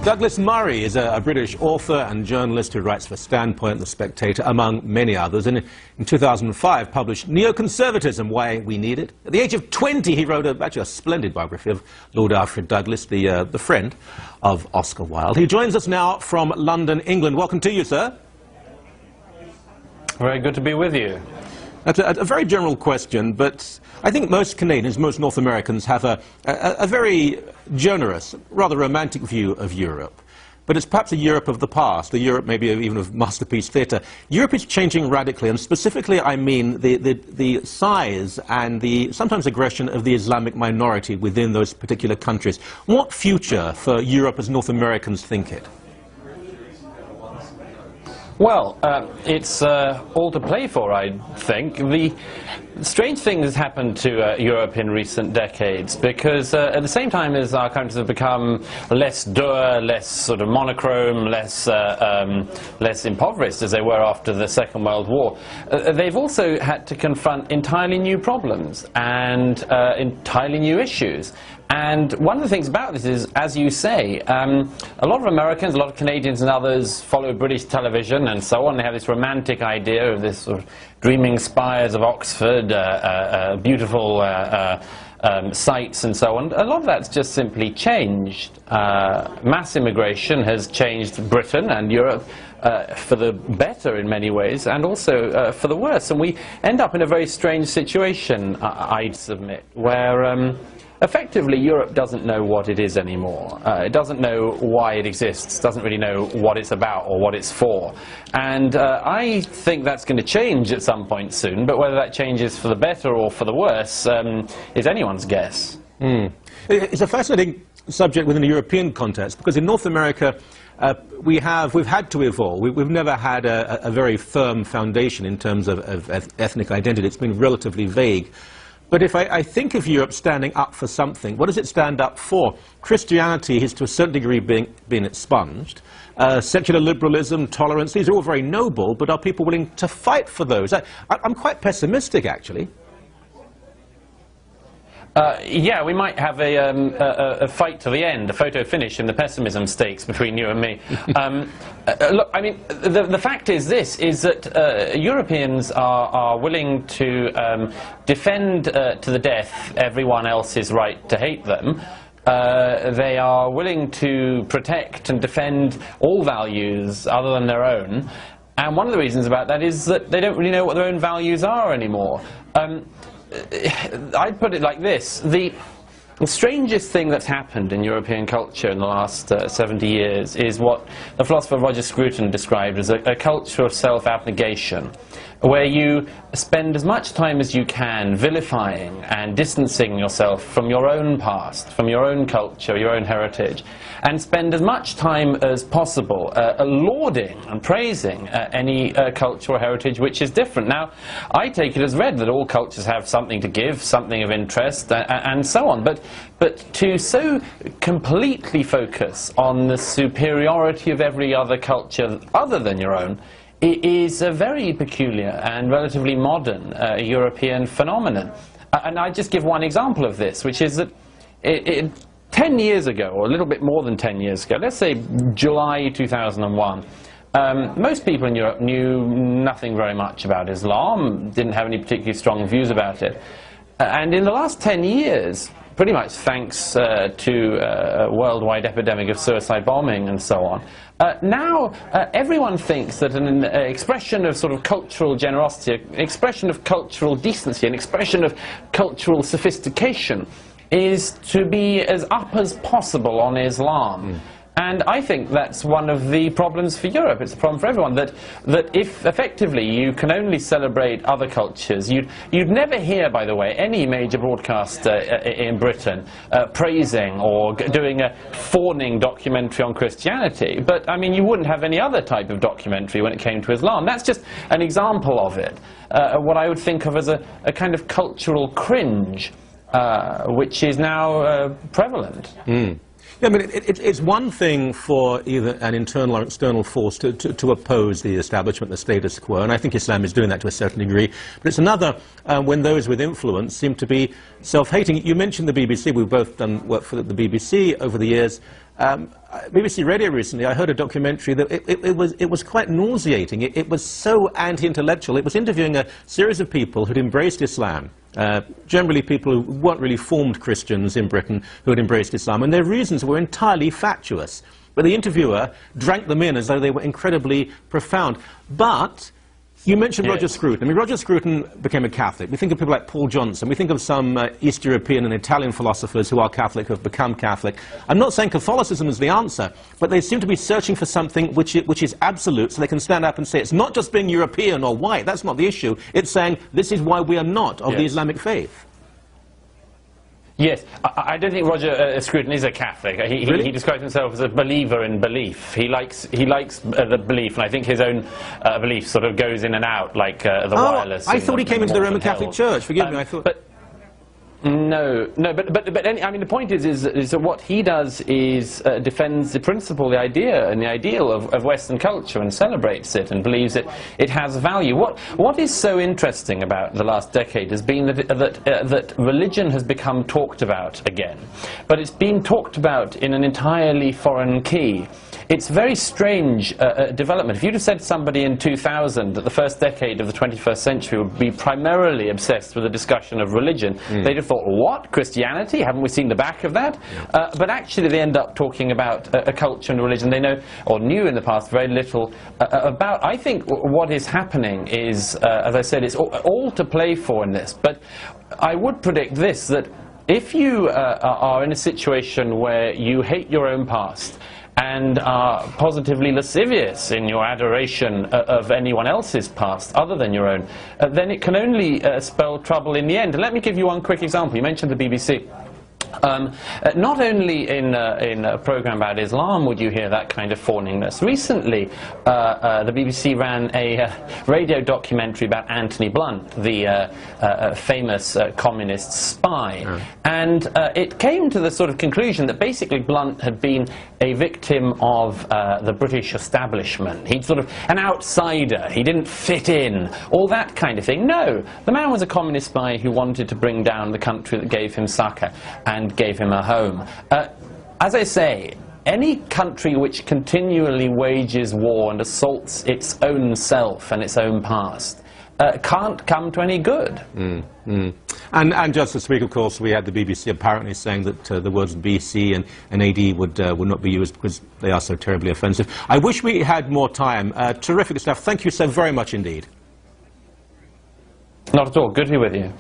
Douglas Murray is a British author and journalist who writes for Standpoint, The Spectator, among many others. And in 2005 published Neoconservatism, Why We Need It. At the age of 20, he wrote actually a splendid biography of Lord Alfred Douglas, the friend of Oscar Wilde. He joins us now from London, England. Welcome to you, sir. Very good to be with you. That's a very general question, but I think most Canadians, most North Americans have a very generous, rather romantic view of Europe. But it's perhaps a Europe of the past, a Europe maybe even of masterpiece theatre. Europe is changing radically, and specifically I mean the size and the sometimes aggression of the Islamic minority within those particular countries. What future for Europe as North Americans think it? Well, it's all to play for, I think. The strange thing has happened to Europe in recent decades, because at the same time as our countries have become less dour, less sort of monochrome, less impoverished as they were after the Second World War, they've also had to confront entirely new problems and entirely new issues. And one of the things about this is, as you say, a lot of Americans, a lot of Canadians and others follow British television and so on. They have this romantic idea of this sort of dreaming spires of Oxford, beautiful sites and so on. A lot of that's just simply changed. Mass immigration has changed Britain and Europe for the better in many ways, and also for the worse. And we end up in a very strange situation, I'd submit, where effectively, Europe doesn't know what it is anymore. It doesn't know why it exists, doesn't really know what it's about or what it's for. And I think that's going to change at some point soon, but whether that changes for the better or for the worse is anyone's guess. It's a fascinating subject within a European context, because in North America, we've had to evolve. We've never had a very firm foundation in terms of ethnic identity. It's been relatively vague. But if I think of Europe standing up for something, what does it stand up for? Christianity is to a certain degree being expunged. Secular liberalism, tolerance, these are all very noble, but are people willing to fight for those? I'm quite pessimistic, actually. Yeah, we might have a fight to the end, a photo finish in the pessimism stakes between you and me. Look, I mean, the fact is this, is that Europeans are willing to defend to the death everyone else's right to hate them. They are willing to protect and defend all values other than their own. And one of the reasons about that is that they don't really know what their own values are anymore. I'd put it like this. The strangest thing that's happened in European culture in the last 70 years is what the philosopher Roger Scruton described as a culture of self-abnegation, where you spend as much time as you can vilifying and distancing yourself from your own past, from your own culture, your own heritage, and spend as much time as possible lauding and praising any culture or heritage which is different. Now, I take it as read that all cultures have something to give, something of interest, and so on, but to so completely focus on the superiority of every other culture other than your own, it is a very peculiar and relatively modern European phenomenon. And I just give one example of this, which is that 10 years ago, or a little bit more than 10 years ago, let's say July 2001, most people in Europe knew nothing very much about Islam, didn't have any particularly strong views about it. And in the last 10 years, pretty much thanks to a worldwide epidemic of suicide bombing and so on, now everyone thinks that an expression of sort of cultural generosity, an expression of cultural decency, an expression of cultural sophistication is to be as up as possible on Islam. And I think that's one of the problems for Europe. It's a problem for everyone, that if effectively you can only celebrate other cultures, you'd never hear, by the way, any major broadcaster in Britain praising or doing a fawning documentary on Christianity. But, I mean, you wouldn't have any other type of documentary when it came to Islam. That's just an example of it, what I would think of as a kind of cultural cringe, which is now prevalent. Yeah, I mean, it's one thing for either an internal or external force to oppose the establishment, the status quo, and I think Islam is doing that to a certain degree. But it's another when those with influence seem to be self-hating. You mentioned the BBC. We've both done work for the BBC over the years. BBC Radio recently, I heard a documentary that it was quite nauseating. It was so anti-intellectual. It was interviewing a series of people who'd embraced Islam, generally people who weren't really formed Christians in Britain who had embraced Islam, and their reasons were entirely fatuous. But the interviewer drank them in as though they were incredibly profound. But you mentioned Roger Scruton. I mean, Roger Scruton became a Catholic. We think of people like Paul Johnson. We think of some East European and Italian philosophers who are Catholic, who have become Catholic. I'm not saying Catholicism is the answer, but they seem to be searching for something which is absolute, so they can stand up and say, it's not just being European or white, that's not the issue. It's saying, this is why we are not of the Islamic faith. Yes, I don't think Roger Scruton is a Catholic. He describes himself as a believer in belief. He likes the belief, and I think his own belief sort of goes in and out, like the wireless. I thought he came into the Roman Catholic Church. Forgive me, I thought. No, I mean, the point is that what he does is defends the principle, the idea, and the ideal of Western culture, and celebrates it, and believes it has value. What is so interesting about the last decade has been that religion has become talked about again, but it's been talked about in an entirely foreign key. It's a very strange development. If you'd have said to somebody in 2000 that the first decade of the 21st century would be primarily obsessed with a discussion of religion, they'd have thought, what? Christianity? Haven't we seen the back of that? But actually they end up talking about a culture and religion they know, or knew in the past, very little about. I think what is happening is, as I said, it's all to play for in this. But I would predict this, that if you are in a situation where you hate your own past, and are positively lascivious in your adoration of anyone else's past other than your own, then it can only spell trouble in the end. And let me give you one quick example. You mentioned the BBC. Not only in a program about Islam would you hear that kind of fawningness. Recently, the BBC ran a radio documentary about Anthony Blunt, the famous communist spy. And it came to the sort of conclusion that basically Blunt had been a victim of the British establishment. He'd sort of an outsider. He didn't fit in. All that kind of thing. No, the man was a communist spy who wanted to bring down the country that gave him succor and gave him a home. As I say, any country which continually wages war and assaults its own self and its own past can't come to any good. And just this week, of course, we had the BBC apparently saying that the words BC and AD would not be used because they are so terribly offensive. I wish we had more time. Terrific stuff. Thank you so very much indeed. Not at all. Good to be with you.